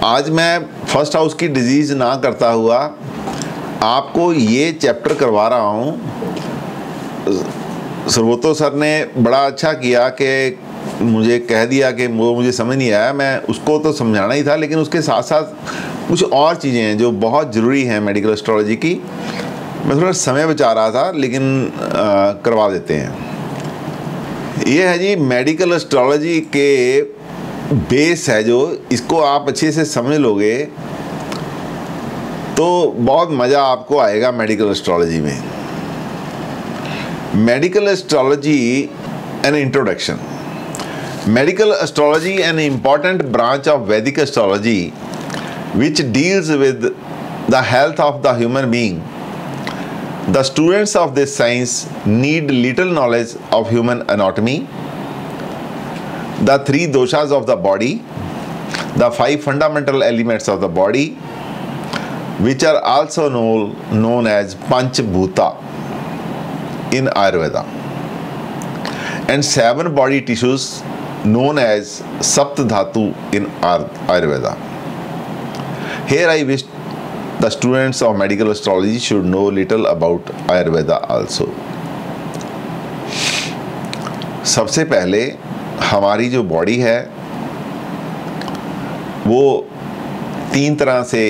आज मैं first house की डिजीज़ ना करता हुआ आपको ये चैप्टर करवा रहा हूँ। सर्वोत्तो सर ने बड़ा अच्छा किया कि मुझे कह दिया कि वो मुझे समझ नहीं आया, मैं उसको तो समझाना ही था, लेकिन उसके साथ साथ कुछ और चीज़ें हैं जो बहुत ज़रूरी हैं मेडिकल एस्ट्रोलॉजी की। मैं थोड़ा समय बचा रहा था, लेकिन करवा देते हैं। ये है जी मेडिकल एस्ट्रोलॉजी के बेस है, जो इसको आप अच्छे से समझ लोगे तो बहुत मज़ा आपको आएगा मेडिकल एस्ट्रोलॉजी में। Medical astrology an introduction. Medical astrology, an important branch of Vedic astrology which deals with the health of the human being. The students of this science need little knowledge of human anatomy, the three doshas of the body, the five fundamental elements of the body, which are also known as Panch Bhuta in Ayurveda, and seven body tissues known as Sapt Dhatu in Ayurveda. Here I wish the students of medical astrology should know little about Ayurveda also. सबसे पहले हमारी जो body है वो तीन तरह से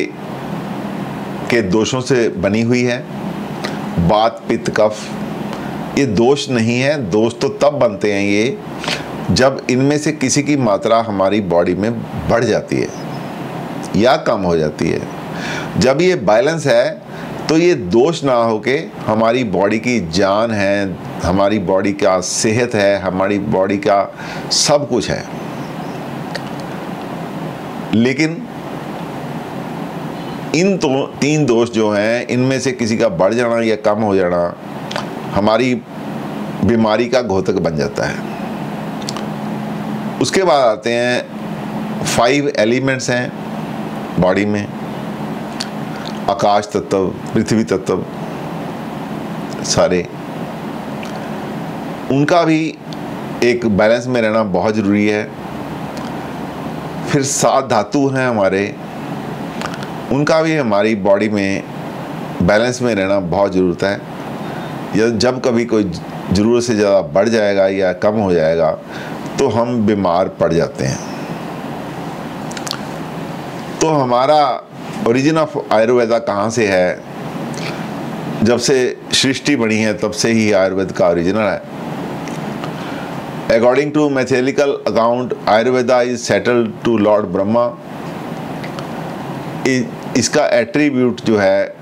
के दोषों से बनी हुई है। वात, पित्त, कफ। ये दोष नहीं है, दोष तो तब बनते हैं ये जब इनमें से किसी की मात्रा हमारी बॉडी में बढ़ जाती है या कम हो जाती है। जब ये बैलेंस है तो ये दोष ना होके हमारी बॉडी की जान है, हमारी बॉडी का सेहत है, हमारी बॉडी का सब कुछ है। लेकिन इन तीन दोष जो हैं, इनमें से किसी का बढ़ जाना या कम हो जाना हमारी बीमारी का घोतक बन जाता है। उसके बाद आते हैं 5 एलिमेंट्स हैं बॉडी में। आकाश तत्व, पृथ्वी तत्व, सारे उनका भी एक बैलेंस में रहना बहुत ज़रूरी है। फिर 7 धातु हैं हमारे, उनका भी हमारी बॉडी में बैलेंस में रहना बहुत ज़रूरत है। या जब कभी कोई ज़रूरत से ज़्यादा बढ़ जाएगा या कम हो जाएगा तो हम बीमार पड़ जाते हैं। तो हमारा ओरिजिन ऑफ आयुर्वेदा कहाँ से है? जब से सृष्टि बनी है तब से ही आयुर्वेद का ओरिजिनल है। According to mathematical account, Ayurveda is settled to lord Brahma. इसका एट्रीब्यूट जो है,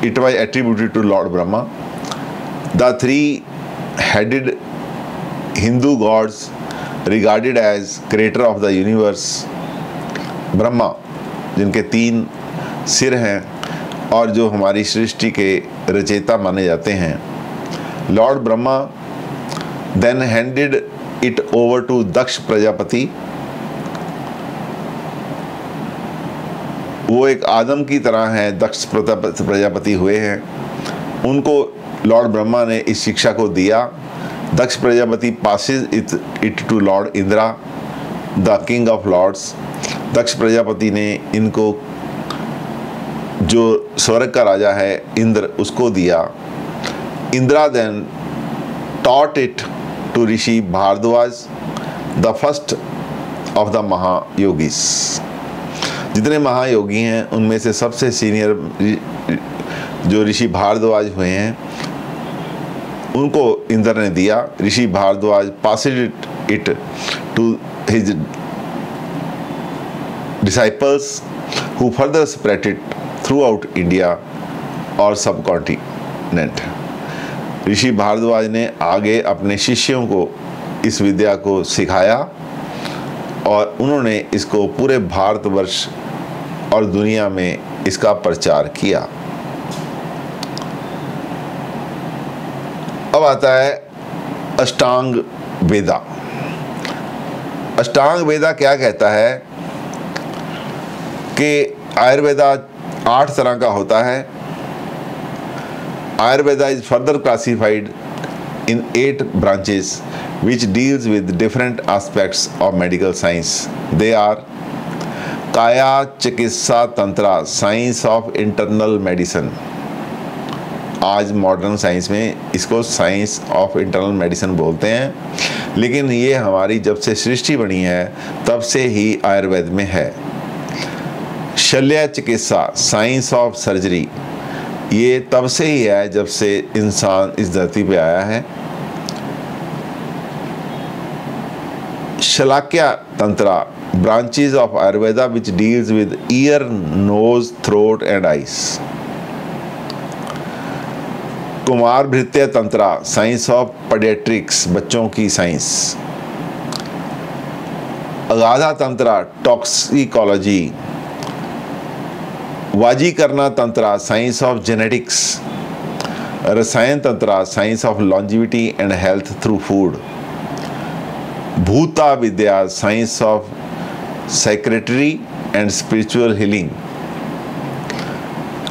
it was attributed to lord Brahma. The 3 headed Hindu gods regarded as creator of the universe, Brahma जिनके 3 सिर हैं और जो हमारी सृष्टि के रचयिता माने जाते हैं। Lord Brahma then handed it over to दक्ष प्रजापति। वो एक आदम की तरह हैं, दक्ष प्रजापति हुए हैं। उनको लॉर्ड ब्रह्मा ने इस शिक्षा को दिया। Daksh Prajapati passes it to lord Indra, the king of lords. Daksh Prajapati ने इनको जो स्वर्ग का राजा है इंद्र, उसको दिया। Indra then taught it to Rishi Bharadwaj, the first of the महायोगीस। जितने महायोगी हैं उनमें से सबसे सीनियर जो ऋषि भारद्वाज हुए हैं उनको इंद्र ने दिया। ऋषि Bhardwaj passes it to his disciples who further spread it throughout India और subcontinent। ऋषि भारद्वाज ने आगे अपने शिष्यों को इस विद्या को सिखाया और उन्होंने इसको पूरे भारतवर्ष और दुनिया में इसका प्रचार किया। अब आता है अष्टांग वेदा। अष्टांग वेदा क्या कहता है कि आयुर्वेदा 8 तरह का होता है। Ayurveda is further classified in 8 branches which deals with different aspects of medical science. They are काया चिकित्सा tantra, science of internal medicine. आज मॉडर्न साइंस में इसको साइंस ऑफ इंटरनल मेडिसिन बोलते हैं, लेकिन ये हमारी जब से सृष्टि बनी है तब से ही आयुर्वेद में है। शल्य चिकित्सा, साइंस ऑफ सर्जरी, ये तब से ही है जब से इंसान इस धरती पे आया है। Shalakya Tantra, branches of Ayurveda which deals with ear, nose, throat and eyes. Kumar Bhritya Tantra, science of paediatrics, बच्चों की science. Agada Tantra, toxicology. Vajikarana Tantra, science of genetics. Rasayana Tantra, science of longevity and health through food. Bhuta Vidya, science of psychiatry and spiritual healing.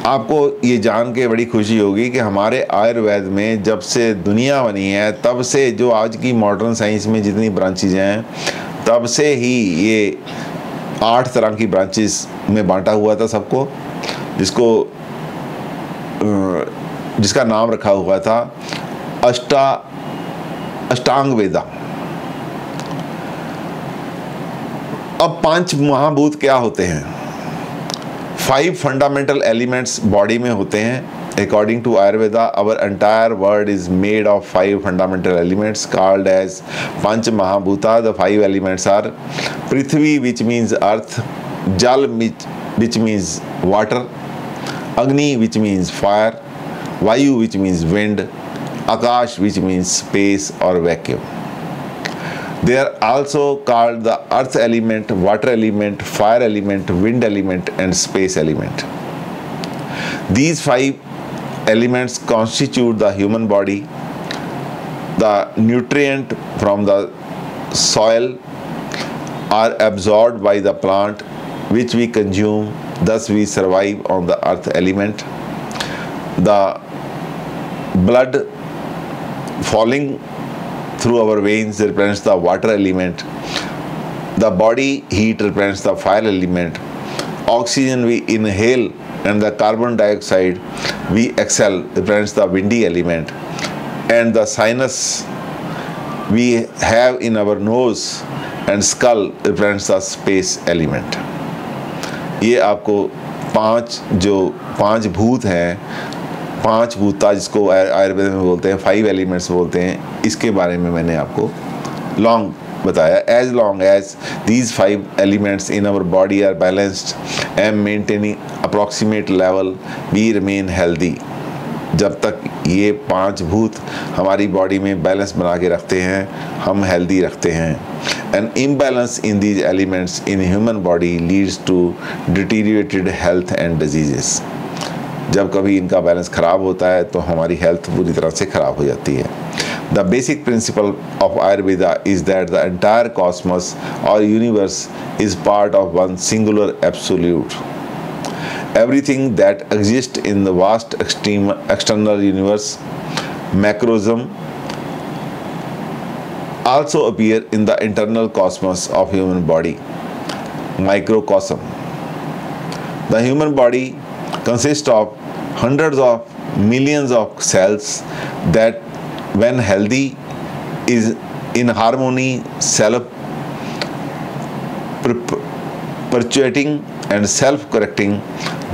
आपको ये जान के बड़ी खुशी होगी कि हमारे आयुर्वेद में जब से दुनिया बनी है तब से जो आज की मॉडर्न साइंस में जितनी ब्रांचेज हैं तब से ही ये 8 तरह की ब्रांचेस में बांटा हुआ था सबको, जिसका नाम रखा हुआ था अष्टांग वेदा। अब 5 महाभूत क्या होते हैं? 5 फंडामेंटल एलिमेंट्स बॉडी में होते हैं। According to Ayurveda our entire world is made of 5 fundamental elements called as Pancha Mahabhuta. The 5 elements are Prithvi which means earth, Jal which means water, Agni which means fire, Vayu which means wind, Akash which means space और vacuum. They are also called the earth element, water element, fire element, wind element and space element. These 5 elements constitute the human body. The nutrient from the soil are absorbed by the plant which we consume, thus we survive on the earth element. The blood falling through our veins represents the water element. The body heat represents the fire element. Oxygen we inhale and the carbon dioxide we exhale represents the windy element. And the sinus we have in our nose and skull represents the space element. ये आपको 5 भूत हैं, 5 भूता जिसको आयुर्वेद में बोलते हैं, 5 elements बोलते हैं, इसके बारे में मैंने आपको लॉन्ग बताया। As long as these 5 elements in our body are balanced and maintaining approximate level we remain healthy. जब तक ये 5 भूत हमारी बॉडी में बैलेंस बना के रखते हैं, हम हेल्दी रखते हैं। An imbalance in these elements in human body leads to deteriorated health and diseases. जब कभी इनका बैलेंस ख़राब होता है तो हमारी हेल्थ पूरी तरह से ख़राब हो जाती है। The basic principle of Ayurveda is that the entire cosmos और universe is part of one singular absolute. Everything that exists in the vast external universe, macrocosm, also appear in the internal cosmos of human body, microcosm. The human body consists of hundreds of millions of cells that, when healthy, is in harmony, self-perpetuating and self-correcting,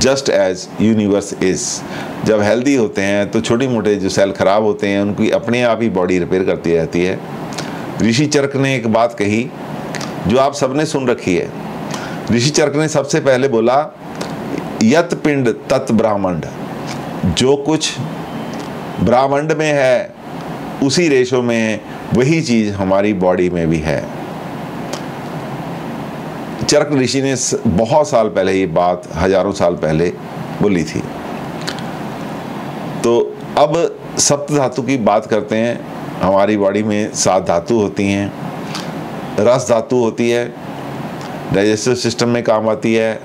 just as universe is. जब healthy होते हैं तो छोटे मोटे जो cell खराब होते हैं उनकी अपने आप ही बॉडी रिपेयर करती रहती है। ऋषि चरक ने एक बात कही जो आप सबने सुन रखी है। ऋषि चरक ने सबसे पहले बोला, यत पिंड तत् ब्रह्मांड। जो कुछ ब्रह्मांड में है उसी रेशो में वही चीज़ हमारी बॉडी में भी है। चरक ऋषि ने बहुत साल पहले ये बात, हजारों साल पहले बोली थी। तो अब सप्त धातु की बात करते हैं। हमारी बॉडी में 7 धातु होती हैं। रस धातु होती है, डाइजेस्टिव सिस्टम में काम आती है।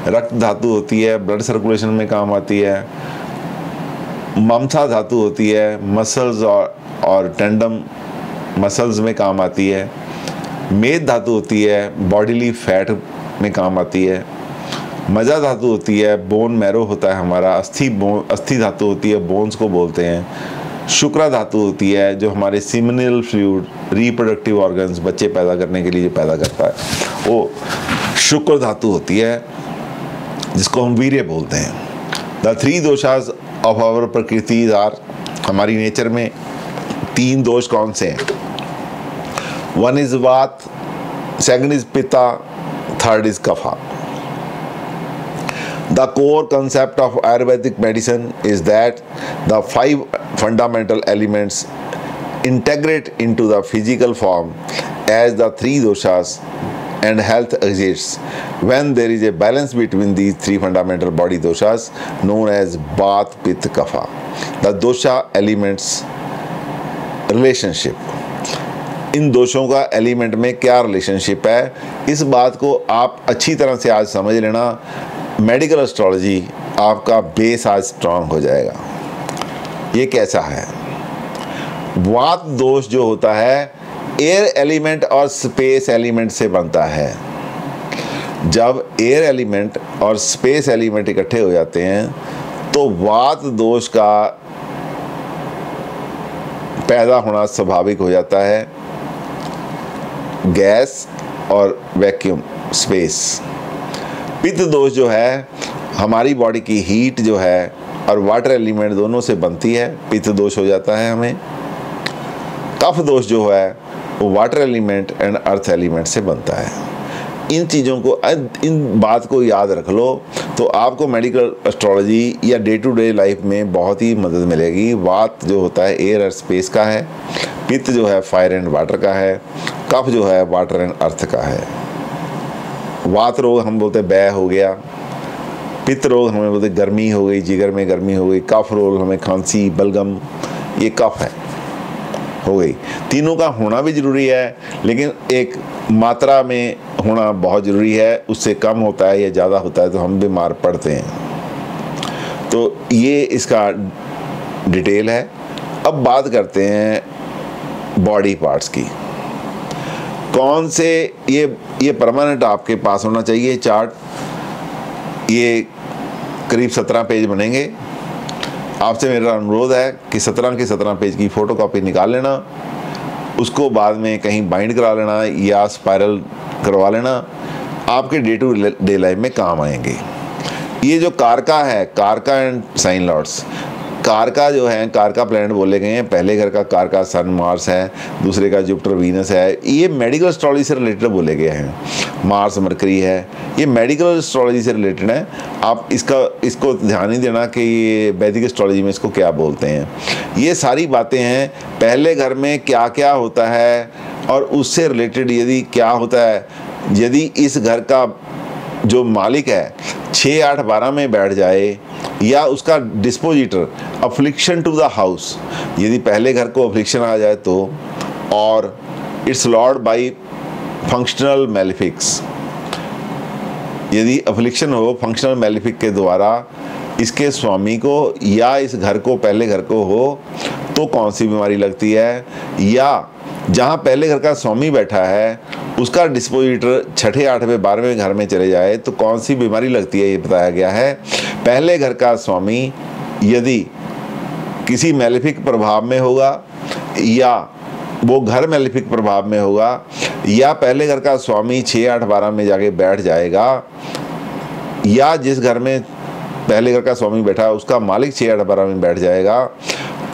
रक्त धातु होती है, ब्लड सर्कुलेशन में काम आती है। ममसा धातु होती है, मसल्स और टेंडम मसल्स में काम आती है। मेद धातु होती है, बॉडीली फैट में काम आती है। मज्जा धातु होती है, बोन मैरो होता है हमारा, अस्थि धातु होती है, बोन्स को बोलते हैं। शुक्र धातु होती है जो हमारे सीमिनल फ्लूइड, रिप्रोडक्टिव ऑर्गन्स, बच्चे पैदा करने के लिए जो पैदा करता है, वो शुक्र धातु होती है, जिसको हम वीर्य बोलते हैं। द 3 दोषास ऑफ आवर प्रकृति आर, हमारी नेचर में 3 दोष कौन से हैं? 1 इज वात, 2nd is Pitta, 3rd is Kapha. The core concept of Ayurvedic medicine is that the 5 fundamental elements integrate into the physical form as the 3 doshas, and health exists when there is a balance between these 3 fundamental body doshas known as Vata, Pitta, Kapha. The dosha elements relationship, इन दोषों का element में क्या relationship है, इस बात को आप अच्छी तरह से आज समझ लेना। मेडिकल एस्ट्रोलॉजी आपका बेस आज स्ट्रांग हो जाएगा। ये कैसा है? वात दोष जो होता है एयर एलिमेंट और स्पेस एलिमेंट से बनता है। जब एयर एलिमेंट और स्पेस एलिमेंट इकट्ठे हो जाते हैं तो वात दोष का पैदा होना स्वाभाविक हो जाता है। गैस और वैक्यूम, स्पेस। पित्त दोष जो है हमारी बॉडी की हीट जो है और वाटर एलिमेंट दोनों से बनती है, पित्त दोष हो जाता है हमें। कफ दोष जो है वो water element and earth element से बनता है। इन चीज़ों को, इन बात को याद रख लो तो आपको मेडिकल एस्ट्रोलॉजी या डे टू डे लाइफ में बहुत ही मदद मिलेगी। वात जो होता है एयर और स्पेस का है, पित्त जो है फायर एंड वाटर का है, कफ जो है वाटर एंड अर्थ का है। वात रोग हम बोलते हैं बै हो गया, पित्त रोग हमें बोलते गर्मी हो गई, जिगर में गर्मी हो गई, कफ रोग हमें खांसी, बलगम, ये कफ है, हो गई। तीनों का होना भी ज़रूरी है, लेकिन एक मात्रा में होना बहुत ज़रूरी है। उससे कम होता है या ज़्यादा होता है तो हम बीमार पड़ते हैं। तो ये इसका डिटेल है। अब बात करते हैं बॉडी पार्ट्स की। कौन से ये परमानेंट आपके पास होना चाहिए चार्ट। ये करीब 17 पेज बनेंगे। आपसे मेरा अनुरोध है कि 17 के 17 पेज की फ़ोटोकॉपी निकाल लेना, उसको बाद में कहीं बाइंड करा लेना या स्पायरल करवा लेना, आपके डे टू डे लाइफ में काम आएंगे। ये जो कारका है, कारका एंड साइन लॉर्ड्स, कारका जो है, कारका प्लैनेट बोले गए हैं। पहले घर का कारका सन मार्स है, दूसरे का जुपिटर वीनस है। ये मेडिकल एस्ट्रोलॉजी से रिलेटेड बोले गए हैं। मार्स मरकरी है, ये मेडिकल एस्ट्रोलॉजी से रिलेटेड है। आप इसको ध्यान नहीं देना कि ये वैदिक एस्ट्रोलॉजी में इसको क्या बोलते हैं। ये सारी बातें हैं पहले घर में क्या क्या होता है और उससे रिलेटेड यदि क्या होता है। यदि इस घर का जो मालिक है 6, 8, 12 में बैठ जाए या उसका dispositor affliction to the house, यदि पहले घर को अफ्लिक्शन आ जाए तो, और its lord by functional malefics, यदि अफ्लिक्शन हो फंक्शनल मैलिफिक के द्वारा इसके स्वामी को या इस घर को, पहले घर को हो तो कौन सी बीमारी लगती है। या जहाँ पहले घर का स्वामी बैठा है उसका डिस्पोजिटर 6ठे, 8वें, 12वें घर में चले जाए तो कौन सी बीमारी लगती है, ये बताया गया है। पहले घर का स्वामी यदि किसी मैलिफिक प्रभाव में होगा या वो घर मैलिफिक प्रभाव में होगा या पहले घर का स्वामी 6, 8, 12 में जाके बैठ जाएगा या जिस घर में पहले घर का स्वामी बैठा है उसका मालिक 6, 8, 12 में बैठ जाएगा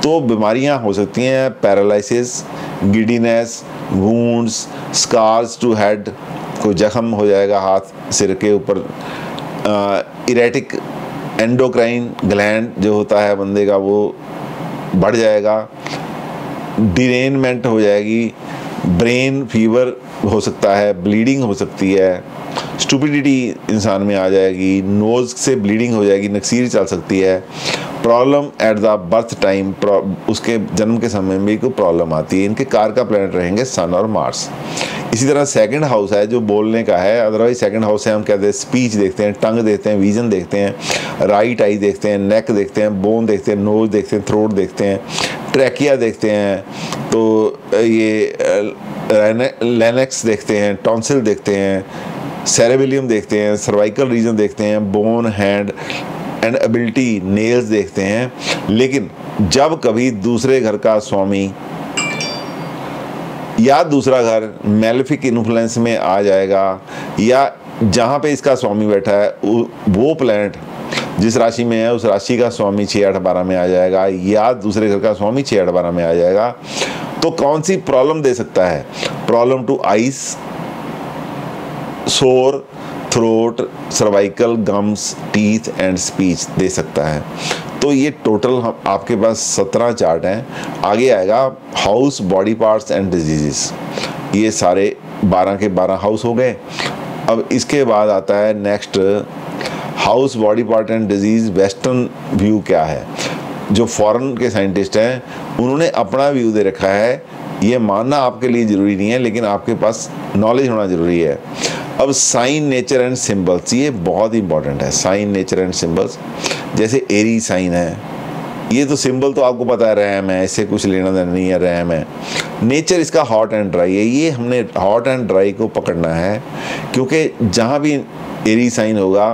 तो बीमारियां हो सकती हैं। Paralysis, giddiness, wounds, scars to head, कोई जख्म हो जाएगा हाथ सिर के ऊपर, इरेटिक एंडोक्राइन ग्लैंड जो होता है बंदे का वो बढ़ जाएगा, डिरेनमेंट हो जाएगी, ब्रेन फीवर हो सकता है, ब्लीडिंग हो सकती है, स्टूपिडिटी इंसान में आ जाएगी, नोज़ से ब्लीडिंग हो जाएगी, नक्सीर चल सकती है, problem at the birth time, उसके जन्म के समय में भी कोई प्रॉब्लम आती है। इनके कार का प्लैनेट रहेंगे सन और मार्स। इसी तरह सेकंड हाउस है जो बोलने का है, अदरवाइज सेकंड हाउस से हम कहते हैं स्पीच देखते हैं, टंग देखते हैं, विजन देखते हैं, राइट आई देखते हैं, नेक देखते हैं, बोन देखते हैं, नोज देखते हैं, थ्रोट देखते हैं, ट्रैकिया देखते हैं, तो ये लेनेक्स देखते हैं, टॉन्सिल देखते हैं, सेरेबिलियम देखते हैं, सर्वाइकल रीजन देखते हैं, bone, hand and ability, nails देखते हैं। लेकिन जब कभी दूसरे घर का स्वामी या दूसरा घर मैलेफिक इन्फ्लुएंस में आ जाएगा, या जहाँ पे इसका स्वामी बैठा है वो प्लैनेट जिस राशि में है उस राशि का स्वामी 6, 8, 12 में आ जाएगा, या दूसरे घर का स्वामी 6, 8, 12 में आ जाएगा, तो कौन सी प्रॉब्लम दे सकता है? Problem to eyes, sore throat, cervical, gums, teeth and speech दे सकता है। तो ये टोटल आपके पास 17 चार्ट हैं। आगे आएगा house, body parts and diseases. ये सारे 12 के 12 हाउस हो गए। अब इसके बाद आता है next house, body part and disease western view क्या है। जो फॉरेन के साइंटिस्ट हैं उन्होंने अपना व्यू दे रखा है। ये मानना आपके लिए ज़रूरी नहीं है, लेकिन आपके पास नॉलेज होना ज़रूरी है। अब साइन, नेचर एंड सिंबल्स, ये बहुत इंपॉर्टेंट है। साइन, नेचर एंड सिंबल्स, जैसे एरी साइन है, ये तो सिंबल तो आपको पता है, रैम है, इससे कुछ लेना देना नहीं है, रैम है। नेचर इसका हॉट एंड ड्राई है। ये हमने हॉट एंड ड्राई को पकड़ना है, क्योंकि जहाँ भी एरी साइन होगा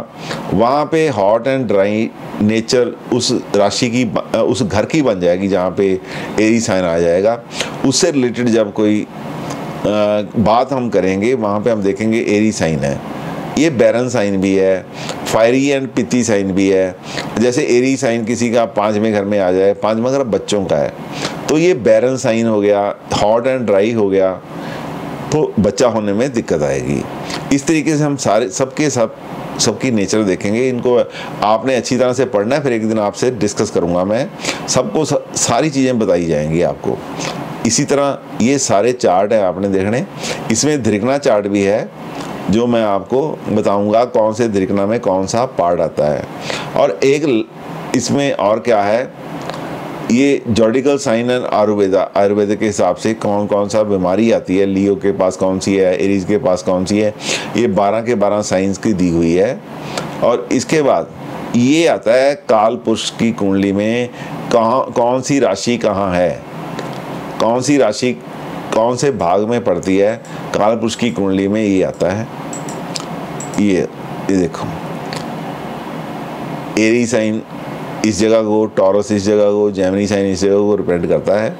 वहाँ पे हॉट एंड ड्राई नेचर उस राशि की, उस घर की बन जाएगी जहाँ पे एरी साइन आ जाएगा। उससे रिलेटेड जब कोई बात हम करेंगे वहाँ पे हम देखेंगे एरी साइन है। ये बैरन साइन भी है, फायरी एंड पित्ती साइन भी है। जैसे एरी साइन किसी का 5वें घर में आ जाए, 5वां घर बच्चों का है, तो ये बैरन साइन हो गया, हॉट एंड ड्राई हो गया, तो बच्चा होने में दिक्कत आएगी। इस तरीके से हम सारे सबकी नेचर देखेंगे। इनको आपने अच्छी तरह से पढ़ना है, फिर एक दिन आपसे डिस्कस करूँगा मैं, सबको सारी चीज़ें बताई जाएंगी आपको। इसी तरह ये सारे चार्ट है आपने देखने। इसमें धृकना चार्ट भी है, जो मैं आपको बताऊंगा कौन से धृकना में कौन सा पार्ट आता है। और एक इसमें और क्या है, ये जॉडिकल साइन एंड आयुर्वेद के हिसाब से कौन कौन सा बीमारी आती है, लियो के पास कौन सी है, एरीज के पास कौन सी है, ये 12 के 12 साइंस की दी हुई है। और इसके बाद ये आता है काल पुरुष की कुंडली में कौन सी राशि कहाँ है, कौन सी राशि कौन से भाग में पड़ती है। काल पुरुष की कुंडली में ये आता है, ये देखो, एरी साइन इस जगह को, टॉरस इस जगह को, जेमिनी साइन इस जगह को रिप्रेजेंट करता है,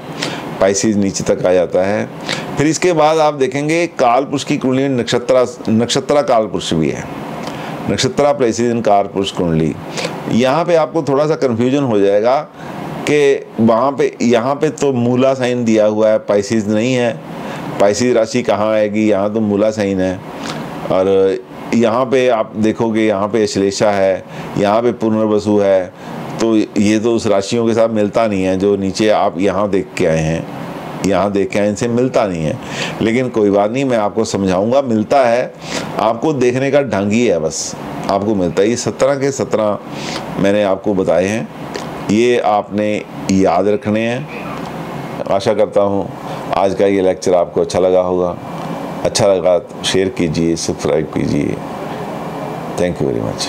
पाइसिस नीचे तक आ जाता है। फिर इसके बाद आप देखेंगे काल पुरुष की कुंडली में नक्षत्रा काल पुरुष भी है, नक्षत्रा प्लेसेस इन काल पुरुष कुंडली। यहाँ पे आपको थोड़ा सा कन्फ्यूजन हो जाएगा कि वहाँ पे, यहाँ पे तो मूला साइन दिया हुआ है, पाइसिस नहीं है। पाइसिस राशि कहाँ आएगी, यहाँ तो मूला साइन है। और यहाँ पे आप देखोगे, यहाँ पे श्लेषा है, यहाँ पे पुनर्वसु है, तो ये तो उस राशियों के साथ मिलता नहीं है जो नीचे आप यहाँ देख के आए हैं, यहाँ देख के आए, इनसे मिलता नहीं है। लेकिन कोई बात नहीं, मैं आपको समझाऊंगा, मिलता है, आपको देखने का ढंग ही है, बस आपको मिलता है। ये 17 के 17 मैंने आपको बताए हैं, ये आपने याद रखने हैं। आशा करता हूँ आज का ये लेक्चर आपको अच्छा लगा होगा। अच्छा लगा तो शेयर कीजिए, सब्सक्राइब कीजिए। Thank you very much.